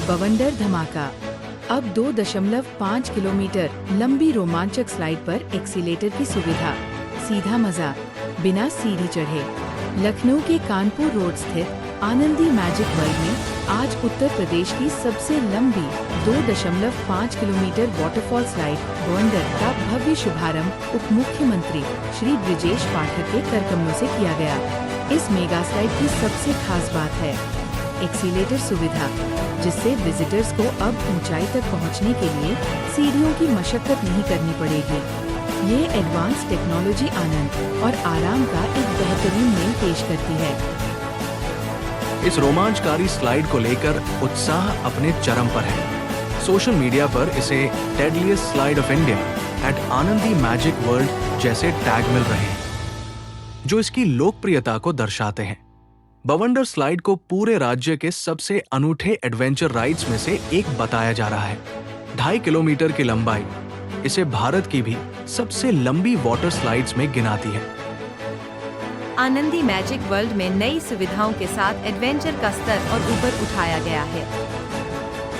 बवंडर धमाका। अब 2.5 किलोमीटर लंबी रोमांचक स्लाइड पर एक्सीलेटर की सुविधा, सीधा मजा, बिना सीढ़ी चढ़े। लखनऊ के कानपुर रोड स्थित आनंदी मैजिक वर्ल्ड में आज उत्तर प्रदेश की सबसे लंबी 2.5 किलोमीटर वाटरफॉल स्लाइड बवंडर का भव्य शुभारंभ उप मुख्यमंत्री श्री ब्रिजेश पाठक के करकमलों से किया गया। इस मेगा स्लाइड की सबसे खास बात है एक्सीलेटर सुविधा, जिससे विजिटर्स को अब ऊंचाई तक पहुंचने के लिए सीढ़ियों की मशक्कत नहीं करनी पड़ेगी। ये एडवांस टेक्नोलॉजी आनंद और आराम का एक बेहतरीन मेल पेश करती है। इस रोमांचकारी स्लाइड को लेकर उत्साह अपने चरम पर है। सोशल मीडिया पर इसे deadliest slide of India at Anandi magic world जैसे टैग मिल रहे हैं, जो इसकी लोकप्रियता को दर्शाते हैं। बवंडर स्लाइड को पूरे राज्य के सबसे अनूठे एडवेंचर राइड्स में से एक बताया जा रहा है। 2.5 किलोमीटर की लंबाई इसे भारत की भी सबसे लंबी वाटर स्लाइड्स में गिनाती है। आनंदी मैजिक वर्ल्ड में नई सुविधाओं के साथ एडवेंचर का स्तर और ऊपर उठाया गया है।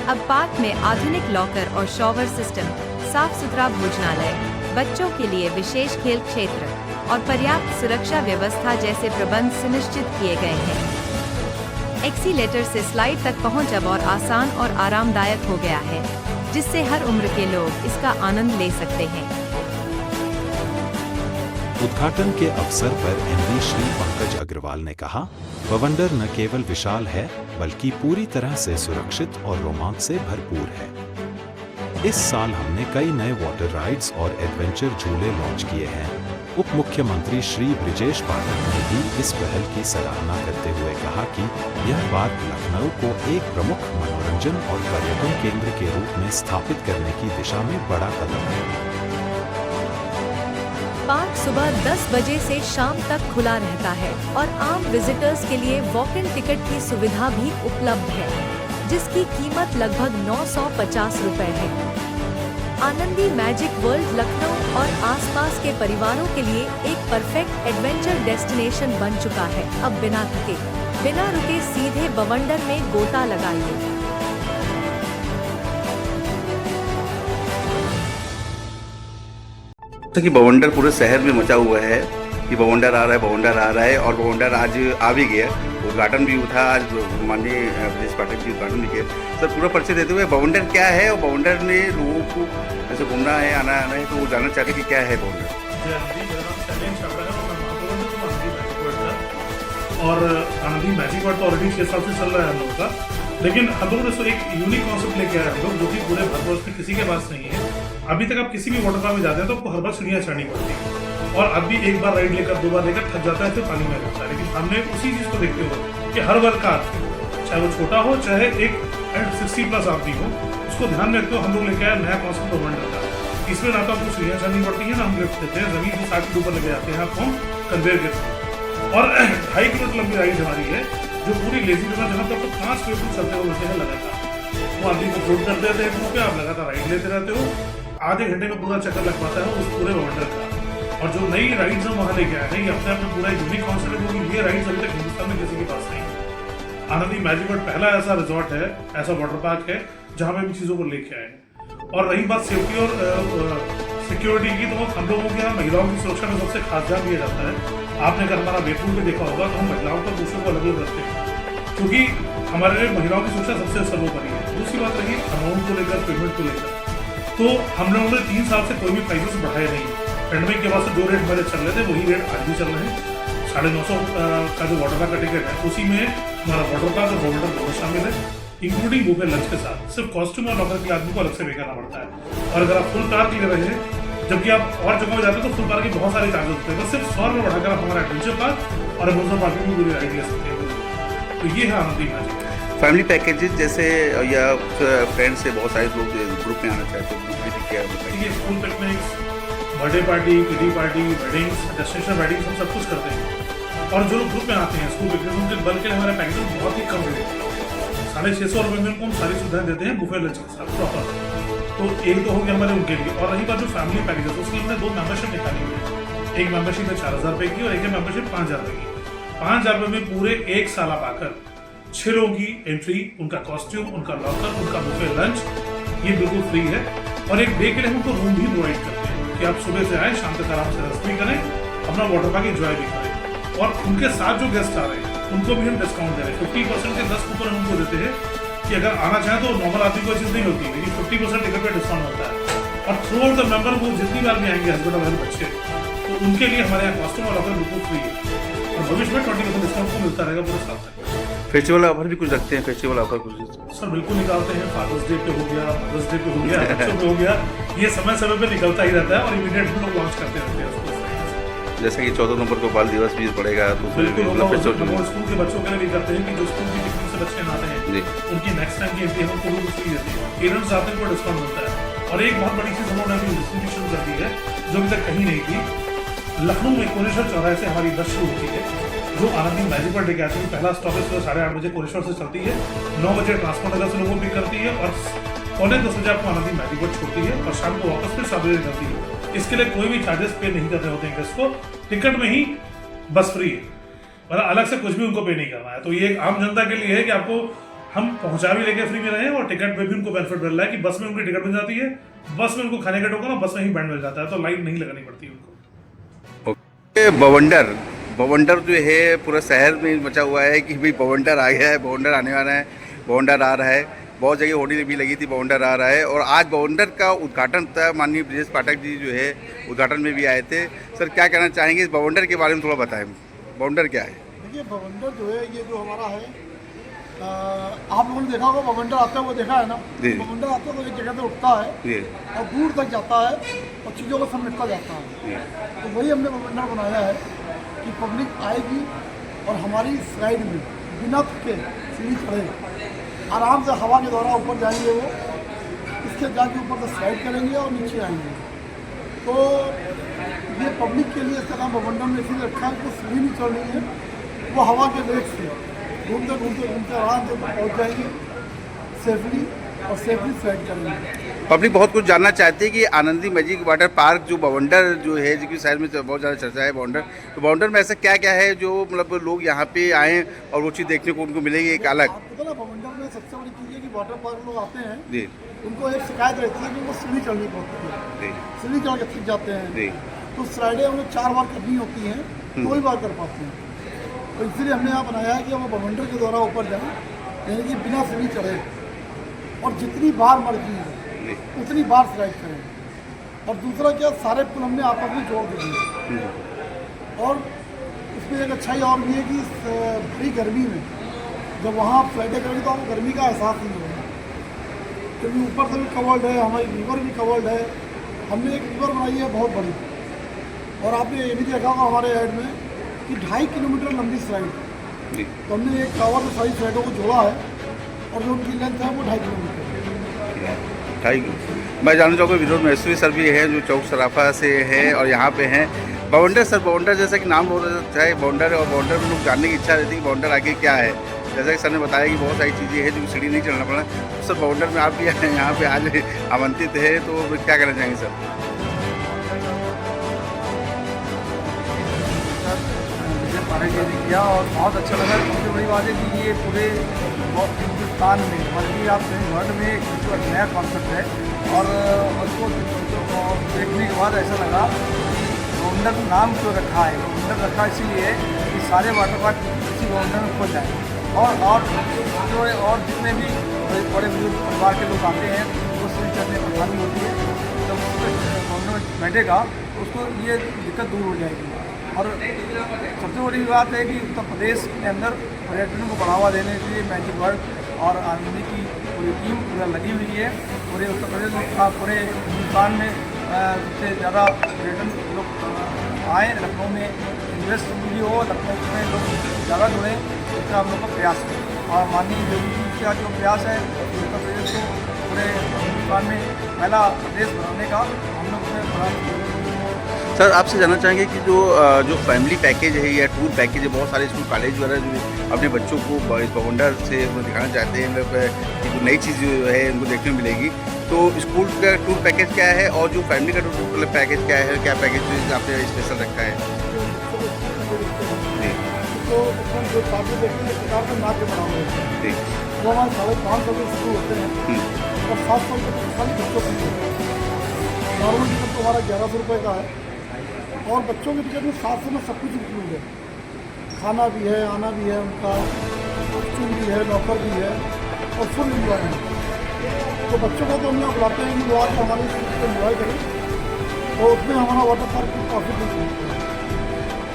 अब पार्क में आधुनिक लॉकर और शॉवर सिस्टम, साफ सुथरा भोजनालय, बच्चों के लिए विशेष खेल क्षेत्र और पर्याप्त सुरक्षा व्यवस्था जैसे प्रबंध सुनिश्चित किए गए हैं। एक्सीलेटर से स्लाइड तक पहुंच अब और आसान और आरामदायक हो गया है, जिससे हर उम्र के लोग इसका आनंद ले सकते हैं। उद्घाटन के अवसर पर एमडी श्री पंकज अग्रवाल ने कहा, बवंडर न केवल विशाल है बल्कि पूरी तरह से सुरक्षित और रोमांच से भरपूर है। इस साल हमने कई नए वाटर राइड्स और एडवेंचर झूले लॉन्च किए हैं। उप मुख्यमंत्री श्री ब्रिजेश पाठक ने भी इस पहल की सराहना करते हुए कहा कि यह बात लखनऊ को एक प्रमुख मनोरंजन और पर्यटन केंद्र के रूप में स्थापित करने की दिशा में बड़ा कदम है। पार्क सुबह 10 बजे से शाम तक खुला रहता है और आम विजिटर्स के लिए वॉक इन टिकट की सुविधा भी उपलब्ध है, जिसकी कीमत लगभग 950 रुपए है। आनंदी मैजिक वर्ल्ड लखनऊ और आसपास के परिवारों के लिए एक परफेक्ट एडवेंचर डेस्टिनेशन बन चुका है। अब बिना थके, बिना रुके सीधे बवंडर में गोता लगाइए। कि बवंडर पूरे शहर में मचा हुआ है कि बवंडर आ रहा है, बवंडर आ रहा है, और बवंडर आज आ भी गया। उद्घाटन भी था आज, माननीय ब्रिजेश पाठक जी उद्घाटन भी किया। सर पूरा परिचय देते हुए बवंडर क्या है और बवंडर में लोगों को ऐसे घूमना है, आना है, तो वो जानना चाहते कि क्या है बवंडर। और आनंदी मैजिक वर्ल्ड तो ऑलरेडी 6 साल से चल रहा है हम लोगों का, लेकिन हम लोगों ने एक यूनिक कॉन्सेप्ट लेके आए हम लोग, जो कि पूरे भारतवर्ष में किसी के पास नहीं है। अभी तक आप किसी भी वाटर पार्क में जाते हैं तो आपको हर बार सीढ़ियाँ चढ़नी पड़ती है, और अब भी एक बार राइड लेकर 2 बार लेकर थक जाता है, फिर पानी में रहता है। लेकिन हमने उसी चीज़ को देखते हुए कि हर वर्ग का आदमी, चाहे वो छोटा हो चाहे एक 60+ आदमी हो, उसको ध्यान में रखते हुए हम लोग लेके आए नया कॉन्सेप्ट बवंडर का। इसमें ना तो आपको सीढ़ियाँ चढ़नी पड़ती है, ना हम लिफ्ट देते हैं, जमीन से 60 फीट ऊपर लेके जाते हैं आपको कन्वेयर के थ्रू। और 2.5 किलोमीटर लंबी राइड हमारी है, जो पूरी लेजी रिवर जहाँ पर 5 किलोमीटर चलते हुए होते हैं लगातार। वो आदमी को फ्लोट कर देते हैं पे, आप लगातार राइड लेते रहते हो, आधे घंटे में पूरा चक्कर लग पाता है उस पूरे बवंडर का। और जो नई राइड्स हम वहाँ लेके आए हैं, ये अपने आप में पूरा यूनिक कॉन्सेप्ट है, क्योंकि ये राइड्स अभी तक हिंदुस्तान में किसी के पास नहीं है। आनंदी मैजिक वर्ल्ड पहला ऐसा रिजॉर्ट है, ऐसा वाटर पार्क है जहाँ पे हम चीज़ों को लेके आए हैं। और रही बात सेफ्टी और सिक्योरिटी की, तो हम लोगों के यहाँ महिलाओं की सुरक्षा में सबसे खास ध्यान दिया जाता है। आपने अगर हमारा वेटरूम में देखा होगा तो हम महिलाओं को पुरुषों को अलग अलग रखते हैं, क्योंकि हमारे लिए महिलाओं की सुरक्षा सबसे सर्वोपरि है। दूसरी बात रही अमाउंट को लेकर, पेमेंट को लेकर, तो हम लोगों ने 3 साल से कोई भी प्राइसेस बढ़ाए नहीं। पेंडेमिक के बाद से 2 रेट हमारे चल रहे थे, वही रेट आज भी चल रहे हैं। 950 का जो वाटर पार्क का टिकट है, उसी में हमारा वाटर पार्क और बवंडर दोनों शामिल है, इंक्लूडिंग बुफे लंच के साथ। सिर्फ कॉस्ट्यूम और लॉकर के आदमी को अलग से पे करना पड़ता है। और अगर आप फुल पार्क ले रहे हैं, जबकि आप और जगह में जाते हैं तो फुल पार्क के बहुत सारे चार्जेस होते हैं, बस सिर्फ 100 रुपये बढ़ाकर आप हमारा एडवेंचर पार्क और एम्यूजमेंट पार्क में पूरी राइड ले सकते हैं। तो ये है आनंदी मैजिक। फैमिली पैकेजेस जैसे या फ्रेंड्स से बहुत सारे लोग ग्रुप में आना चाहते हैं, ग्रुप में क्या बताइए? School picnics, birthday party, kitty party, weddings, destination weddings, हम सब कुछ करते हैं। और जो लोग ग्रुप में आते हैं स्कूल पिकनिक, उनके बल्कि के लिए हमारे पैकेजेस बहुत ही कम रेट है। 650 रुपये में उनको हम सारी सुविधाएं देते हैं बुफे लंच के साथ प्रॉपर। तो एक तो हो गया हमारे उनके लिए। और रही बात जो फैमिली पैकेजेस, उसके लिए हमने 2 मेंबरशिप निकाली हुई है। एक मेंबरशिप है 4000 रुपये की और एक है मेंबरशिप 5000 रुपये की। 5000 रुपये में पूरे 1 साल आप आकर 6 लोगों की एंट्री, उनका कॉस्ट्यूम, उनका लॉकर, उनका बुफे लंच, ये बिल्कुल फ्री है। और एक डे के लिए हम उनको रूम भी प्रोवाइड करते हैं कि आप सुबह से आए, शाम तक आराम से रेस्ट भी करें, अपना वाटर पार्क एंजॉय भी करें। और उनके साथ जो गेस्ट आ रहे हैं उनको भी हम डिस्काउंट दे रहे हैं। 50% के 10 कूपन हम उनको देते हैं कि अगर आना चाहें तो नॉर्मल आदमी को चीज़ नहीं होती, लेकिन 50% टिकट पर डिस्काउंट होता है। और थ्रू आउट द मेंबर वो जितनी बार भी आएंगे हस्बैंड और बच्चे, तो उनके लिए हमारे यहाँ कॉस्ट्यूम और ऑफर बिल्कुल फ्री है। और भविष्य में 20% डिस्काउंट तो मिलता रहेगा पूरे साल तक। फेस्टिवल ऑफर भी कुछ रखते हैं, फेस्टिवल ऑफर कुछ? सर बिल्कुल निकालते हैं। फादर्स डे पे हो गया, मदर्स डे पे हो गया, बच्चों पे हो गया, ये समय समय पे निकलता ही रहता है और इमीडिएट हम लोग लॉन्च करते रहते हैं उसको। जैसे कि 14 नवंबर को बाल दिवस भी पड़ेगा, तो बिल्कुल स्कूल के बच्चों के लिए भी करते हैं कि जो स्कूल की पिकनिक से बच्चे आते हैं उनकी नेक्स्ट टाइम की एंट्री हम उनको फ्री देते हैं। पेरेंट्स आते हैं उनको डिस्काउंट मिलता है। और एक बहुत बड़ी चीज़ हम लोगों ने डिस्ट्रीब्यूशन कर दी है जो अभी तक कहीं नहीं थी। लखनऊ में कोरेश्वर चौराहे से हमारी बस शुरू होती है जो आनंदी मैजिक वर्ल्ड लेके आती है। पहला स्टॉप है सुबह 8:30 बजे कोरेश्वर से चलती है, 9 बजे ट्रांसपोर्ट नगर से लोगों को पिक करती है और 9:45 बजे आपको आनंदी मैजिक वर्ल्ड छोड़ती है और शाम को वापस फिर 7 बजे करती है। इसके लिए कोई भी चार्जेस पे नहीं करने होते हैं गेस्ट को, टिकट में ही बस फ्री है, मतलब अलग से कुछ भी उनको पे नहीं करना है। तो ये एक आम जनता के लिए है कि आपको हम पहुंचा भी लेके फ्री में रहे और टिकट पे भी उनको बेनिफिट मिल रहा है कि बस में उनकी टिकट मिल जाती है, बस में उनको खाने का टोकन और बस में ही बैंड मिल जाता है, तो लाइन नहीं लगानी पड़ती उनको। बवंडर जो है पूरा शहर में मचा हुआ है कि भाई बवंडर आ गया है, बवंडर आने वाला है, बवंडर आ रहा है। बहुत जगह होर्डिंग भी लगी थी बवंडर आ रहा है और आज बवंडर का उद्घाटन था। माननीय ब्रजेश पाठक जी जो है उद्घाटन में भी आए थे। सर क्या कहना चाहेंगे इस बवंडर के बारे में, थोड़ा बताएं, बवंडर क्या है? देखिए बवंडर जो है ये जो हमारा है, आप लोगों ने देखा होगा बवंडर आते हुए देखा है ना। बवंडर आते हुए एक जगह से उठता है और दूर तक जाता है और चीज़ों को समेटता जाता है। तो वही हमने बवंडर बनाया है कि पब्लिक आएगी और हमारी स्लाइड में बिना थके सीढ़ी चढ़े आराम से हवा के द्वारा ऊपर जाएंगे, वो इसके जाके ऊपर से स्लाइड करेंगे और नीचे आएंगे। तो ये पब्लिक के लिए इसका नाम बवंडर में इसीलिए रखा है कि सीढ़ी नहीं चढ़ रही है, वो हवा के वेग से घूमते घूमते घूमते आराम से पहुँच जाएंगे सेफली और सेफली स्लाइड करेंगे। पब्लिक बहुत कुछ जानना चाहती है कि आनंदी मैजिक वाटर पार्क जो बवंडर जो है, जो कि शहर में बहुत ज़्यादा चर्चा है बवंडर, तो बवंडर में ऐसा क्या क्या है जो मतलब लोग यहाँ पे आएँ और वो चीज़ देखने को उनको मिलेगी एक अलग? आपको ना बवंडर में सबसे बड़ी चीज़ है कि वाटर पार्क लोग आते हैं जी, उनको एक शिकायत रहती है कि उनको सीढ़ी चढ़नी पड़ती है, सीढ़ी चढ़ के थक जाते हैं। तो स्लाइडें उन्हें 4 बार करनी होती हैं, 2 ही बार कर पाते हैं। तो इसलिए हमने यहाँ बनाया है कि वो बवंडर के द्वारा ऊपर जाएँ, यानी कि बिना सीढ़ी चढ़े और जितनी बार मर्जी है उतनी बार स्लाइड करें। और दूसरा क्या, सारे पुल हमने आपस में जोड़ दिए। और इसमें एक अच्छाई और भी है कि बड़ी गर्मी में जब वहाँ आप स्लाइडें करेंगे तो आपको गर्मी का एहसास नहीं होगा, क्योंकि ऊपर से भी कवर्ड है, हमारी रिवर भी कवर्ड है। हमने एक रिवर बनाई है बहुत बड़ी, और आपने ये भी देखा होगा हमारे ऐड में कि 2.5 किलोमीटर लंबी स्लाइड। तो हमने एक टावर से सारी स्लाइडों को जोड़ा है और जो उनकी लेंथ है वो 2.5 किलोमीटर। मैं जानना चाहूँगा विनोद महेश्वरी सर भी हैं जो चौक सराफा से हैं और यहाँ पे हैं। बवंडर सर, बवंडर जैसा कि नाम बहुत अच्छा है बवंडर, और बवंडर में लोग जानने की इच्छा रहती है कि बवंडर आगे क्या है। जैसा कि सर ने बताया कि बहुत सारी चीज़ें हैं जो सीढ़ी नहीं चढ़ना पड़ा। तो सर बवंडर में आप भी यहाँ पे आज आमंत्रित है, तो क्या कहना चाहेंगे सर? किया और बहुत अच्छा लगा। सबसे बड़ी बात है कि ये पूरे हिंदुस्तान में बल्कि आप वर्ल्ड में एक नया कॉन्सेप्ट है और उसको देखने के बाद ऐसा लगा कि बवंडर नाम क्यों रखा है। बवंडर रखा इसीलिए कि सारे वाटर पार्क इसी बवंडर में खो जाए और जितने भी बड़े बुजुर्ग परिवार के लोग आते हैं वो सीढ़ी चढ़ने में परेशानी होती है, जब बवंडर में बैठेगा तो उसको ये दिक्कत दूर हो जाएगी। और सबसे बड़ी बात है कि उत्तर प्रदेश के अंदर पर्यटन को बढ़ावा देने के लिए मैजिक वर्ल्ड और आनंदी की पूरी टीम पूरा लगी हुई है। पूरे उत्तर प्रदेश में, पूरे हिंदुस्तान में सबसे ज़्यादा पर्यटन लोग आए, लखनऊ में इन्वेस्ट भी हो, लखनऊ में लोग ज़्यादा जुड़ें, इसका हम लोग का प्रयास है। और माननीय योगी जी का जो प्रयास है उत्तर प्रदेश को पूरे हिंदुस्तान में पहला प्रदेश बनाने का, हम लोग उसमें बड़ा। सर आपसे जानना चाहेंगे कि जो फैमिली पैकेज है या टूर पैकेज है, बहुत सारे स्कूल कॉलेज वगैरह जो अपने बच्चों को इस बवंडर से दिखाना चाहते हैं कि जो नई चीज़ जो है उनको देखने को मिलेगी, तो स्कूल का टूर पैकेज क्या है और जो फैमिली का टूर पैकेज क्या है, क्या पैकेज आपने स्पेशल रखा है? तो तो उसमें जो चार्जेस देखते हैं सरकार के नाक के बराबर होते हैं। ठीक। वो हमारे 550 से शुरू होते हैं और 700 रुपये तक खाली बच्चों के लिए। नॉर्मल टिकट तो हमारा 1100 रुपये का है और बच्चों के टिकट में 700 में सब कुछ इंक्लूड है। खाना भी है, आना भी है, उनका कॉस्ट्यूम भी है, लॉकर भी है और फुल इंजॉयमेंट। तो बच्चों को तो हम यहाँ बुलाते हैं कि वो आके हमारे को इंजॉय करें, तो उसमें हमारा वाटर पार्क की काफ़ी कुछ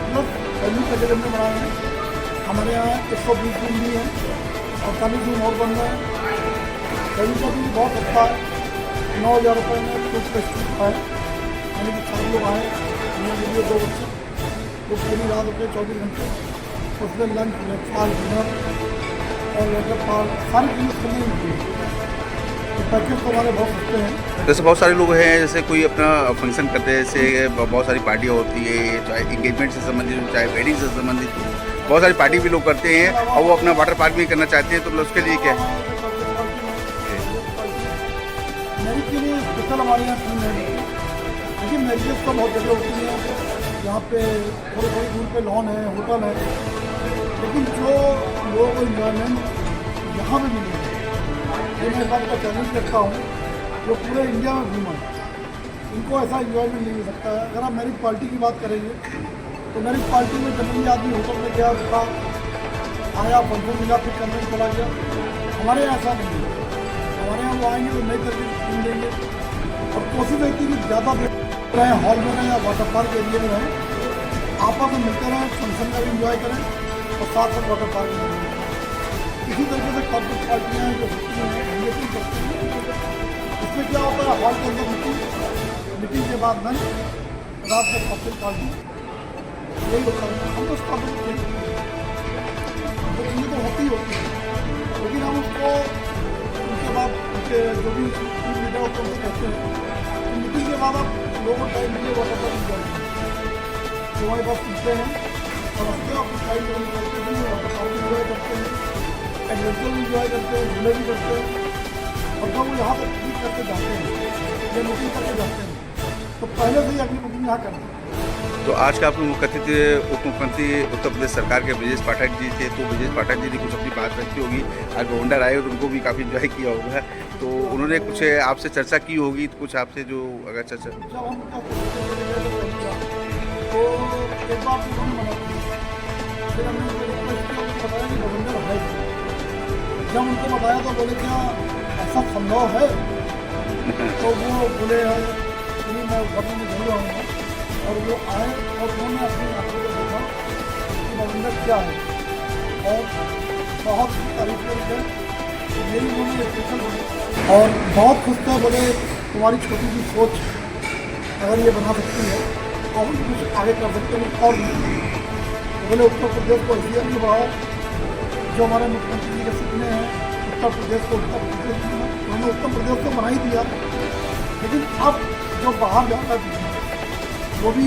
प्लस फैमिली पैकेज हमने बनाए हैं। हमारे यहाँ 120 रूम भी हैं, 48 रूम और बन रहे हैं। फैमिली का भी बहुत अच्छा है, 9,000 रुपये में कुछ रेस्टोरेंट का है, यानी कि 4 लोग आए, उन्होंने लिए 2 बच्चे, तो पूरी रात होते 24 घंटे, उसमें लंच, ब्रेकफास्ट, डिनर और वाटर पार्क सारी चीज़ें खुली होती है। तो पैकेज तो हमारे बहुत सस्ते हैं। जैसे बहुत सारे लोग हैं, जैसे कोई अपना फंक्शन करते हैं, जैसे बहुत सारी पार्टियाँ होती है, चाहे इंगेजमेंट से संबंधित हो, चाहे वेडिंग से संबंधित हो, बहुत सारी पार्टी भी लोग करते हैं और वो अपना वाटर पार्क भी करना चाहते हैं, तो उसके लिए क्या है? मैरिज के लिए स्पेशल हमारे यहाँ टीम है, लेकिन मैरिजेस तो बहुत जगह होती हैं, यहाँ पे थोड़ी थोड़ी दूर पे लॉन है, होटल है, लेकिन जो लोगों को इन्वायरमेंट यहाँ पे मिलेगा, ये मैं बात का चैलेंज करता हूँ, जो पूरे इंडिया में घूमा इनको ऐसा इन्जॉयमेंट नहीं मिल सकता है। अगर आप मैरिज पार्टी की बात करेंगे तो मैरिज पार्टी में जनरली आदमी होटल में गया, उसका आया, फंक्शन मिला, फिर कमरे में चला गया। हमारे यहाँ ऐसा नहीं है, हमारे यहाँ वो आएंगे तो नई तरीके से घूम लेंगे और कोशिश रहती है कि ज़्यादा देर रहें, हॉल में रहें या वाटर पार्क एरिया में रहें, आपस में मिलते रहें, फंक्शन का भी इंजॉय करें और साथ साथ वाटर पार्क में रहें। इसी तरीके से कॉर्पोरेट पार्टियाँ जो होती हैं ये भी करती हैं। इसमें क्या होता है, हॉल के अंदर मीटिंग के बाद लंच, रात में कॉर्पोरेट पार्टी, यही होता है। हम तो उसका तो चीज़ें तो होती ही होती है, लेकिन हम उसको उनके बाद उनके जो भी टीम लीडर होते हैं उनको कहते हैं मीटिंग के बाद आप लोगों को टाइम मिले वाटर पार्क इंजॉय करें। तो हमारे पास सुनते हैं और हफ्ते अपने टाइम करते हैं, वाटर पार्क इंजॉय करते हैं, एडवेंचर भी इंजॉय करते हैं, झूले भी करते हैं और जब वो यहाँ पर बुकिंग करके जाते हैं या बुकिंग करके जाते हैं तो पहले से ही अपनी बुकिंग यहाँ करते हैं। तो आज का आपने मुख्यमंत्री उप मुख्यमंत्री उत्तर प्रदेश सरकार के ब्रजेश पाठक जी थे, तो ब्रजेश पाठक जी ने कुछ अपनी बात रखी होगी। आज बवंडर आए तो उनको भी काफ़ी इंजॉय किया होगा, तो उन्होंने कुछ आपसे चर्चा की होगी, तो कुछ आपसे जो अगर चर्चा जब हम तो एक बार उन्होंने मना किया, फिर हमने उनको रिक्वेस्ट किया, उनको बताया कि बवंडर है। जब उनको बताया तो बोले क्या ऐसा संभव है, तो वो बोले नहीं मैं घर में जरूर आऊँगा, और वो आए और उन्होंने अपनी आंखों को देखा कि बवंडर क्या है और बहुत तारीफ करके मेरी उन्होंने स्पेशल बनी और बहुत खुश था। बोले तुम्हारी छोटी सी सोच अगर ये बना सकती है और कुछ आगे कर सकते हैं और बोले उत्तर प्रदेश को हैसियत में बढ़ाओ, जो हमारे मुख्यमंत्री जी के सपने हैं उत्तर प्रदेश को उत्तर प्रदेश में, उन्होंने उत्तर प्रदेश को बना ही दिया, लेकिन अब जो बाहर जाता है वो भी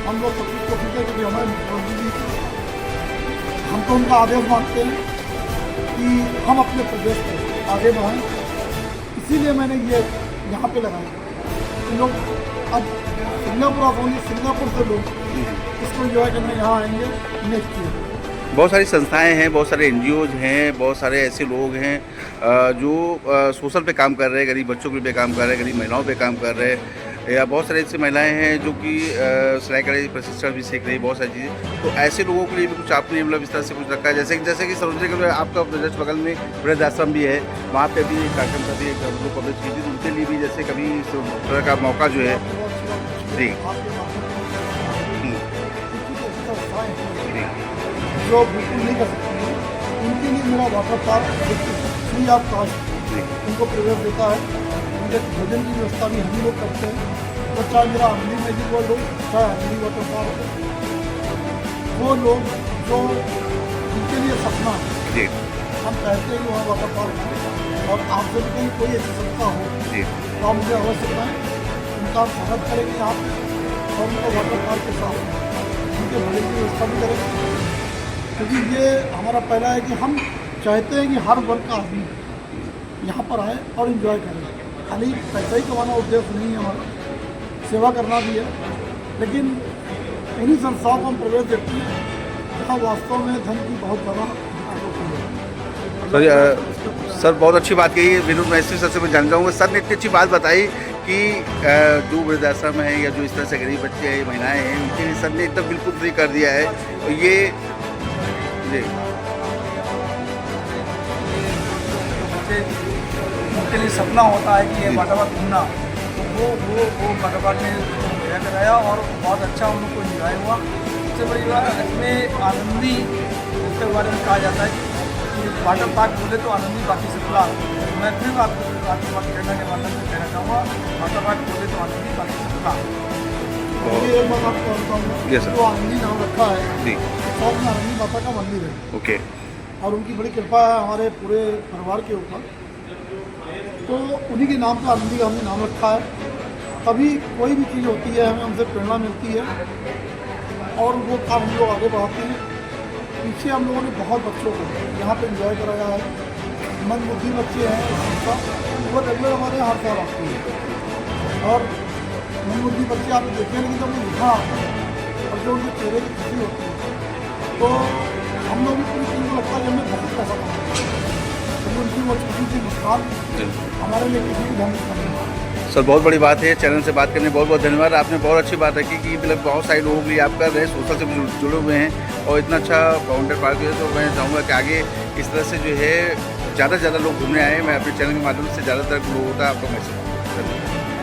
हम लोग सब कुछ कोशिश है, क्योंकि हमारे मुख्यमंत्री जी हम तो उनका आदेश मानते हैं कि हम अपने प्रदेश को आगे बढ़ाएं। इसीलिए मैंने ये यहाँ पे लगाया कि लोग अब सिंगापुर से लोग इसको एंजॉय करने यहाँ आएंगे नेक्स्ट ईयर। बहुत सारी संस्थाएं हैं, बहुत सारे एनजीओज हैं, बहुत सारे ऐसे लोग हैं जो सोशल पे काम कर रहे हैं, गरीब बच्चों के लिए काम कर रहे हैं, गरीब महिलाओं पे काम कर रहे हैं, या बहुत सारे ऐसी महिलाएं हैं जो कि सिलाई कढ़ाई प्रशिक्षण भी सीख रही है, बहुत सारी चीज़ें। तो ऐसे लोगों के लिए भी कुछ आपने मतलब इस तरह से कुछ रखा है, जैसे कि सरोजनी के आपका जस्ट बगल में वृद्धाश्रम भी है, वहाँ पे भी कार्यक्रम कभी लोग कवरेज की थी, तो उनके लिए भी जैसे कभी इस तरह का मौका जो है जी जो बिल्कुल नहीं कर सकते हैं उनके लिए मेरा water park free of cost उनको प्रवेश देता है। उनके भोजन की व्यवस्था भी हम लोग करते हैं, तो चाहे मेरा अमली मैजिक वर्ल्ड हो चाहे अमली वाटर पार्क हो, वो लोग जो उनके लिए सपना है हम चाहते हैं कि वहाँ वाटर पार्क हो और आपसे भी कहीं कोई ऐसी संस्था हो तो आप मुझे अवश्य बताएं, उनका स्वागत करेंगे यहाँ पे और उनको वाटर पार्क के साथ उनके भोजन की व्यवस्था भी करेंगे, क्योंकि ये हमारा पहला है कि हम चाहते हैं कि हर वर्ग का आदमी यहाँ पर आए और इन्जॉय करें। खाली पैसा ही कमाना उद्देश्य नहीं है हमारा, सेवा करना भी है, लेकिन उन्हीं संस्थाओं को हम प्रवेश देते हैं यहाँ वास्तव में धन की बहुत बड़ा आपूर्ति है। सर बहुत अच्छी बात कही है विनोद मैस्त्री सर से मैं जान चाहूँगा। सर ने इतनी अच्छी बात बताई कि जो वृद्धाश्रम है या जो इस तरह से गरीब बच्चे हैं, महिलाएं हैं, उनके लिए सर ने एकदम बिल्कुल फ्री कर दिया है। तो ये जी बच्चे उनके लिए सपना होता है कि ये वाटर पार्क घूमना, तो वो वाटर पार्क में गया कराया और बहुत अच्छा उन लोग को इंजॉय हुआ। सबसे बड़ी बात इसमें आनंदी इसके बारे में कहा जाता है कि वाटर पार्क बोले तो आनंदी बाकी से खुला। मैं फिर आपको बात कहना के माध्यम से कहना चाहूँगा, वाटर पार्क बोले तो आनंदी बाकी से खुला। ये एक बात आपको बताऊँगा, Yes, sir. जो आनंदी नाम रखा है जी साउथ में आनंदी माता का मंदिर है ओके और उनकी बड़ी कृपा है हमारे पूरे परिवार के ऊपर, तो उन्हीं के नाम पर आनंदी का हमने नाम रखा है। तभी कोई भी चीज़ होती है हमें उनसे प्रेरणा मिलती है और वो काम हम लोग आगे बढ़ाते हैं। पीछे हम लोगों ने बहुत बच्चों को यहाँ पे एंजॉय कराया है। मंदबुद्धि बच्चे हैं वो रेगुलर हमारे यहाँ हर साल आते हैं और मंदबुद्धि बच्चे आप देखें लेकिन जब वो यहाँ आते हैं और जो उनके चेहरे की खुशी होती है तो हम लोग भी पूरी टीम को लगता है कि हमने बहुत पैसा कमाया है। तो उनकी वो छोटी सी मुस्कान हमारे लिए किसी भी ढंग से नहीं है। सर बहुत बड़ी बात है। चैनल से बात करने बहुत बहुत धन्यवाद। आपने बहुत अच्छी बात रखी कि मतलब बहुत सारे लोगों के लिए आप कर रहे हैं, सोशल से जुड़े हुए हैं और इतना अच्छा बाउंडर पार्क है। तो मैं चाहूँगा कि आगे इस तरह से जो है ज़्यादा से ज़्यादा लोग घूमने आए। मैं अपने चैनल के माध्यम से ज़्यादातर लोगों का आपको मैसेज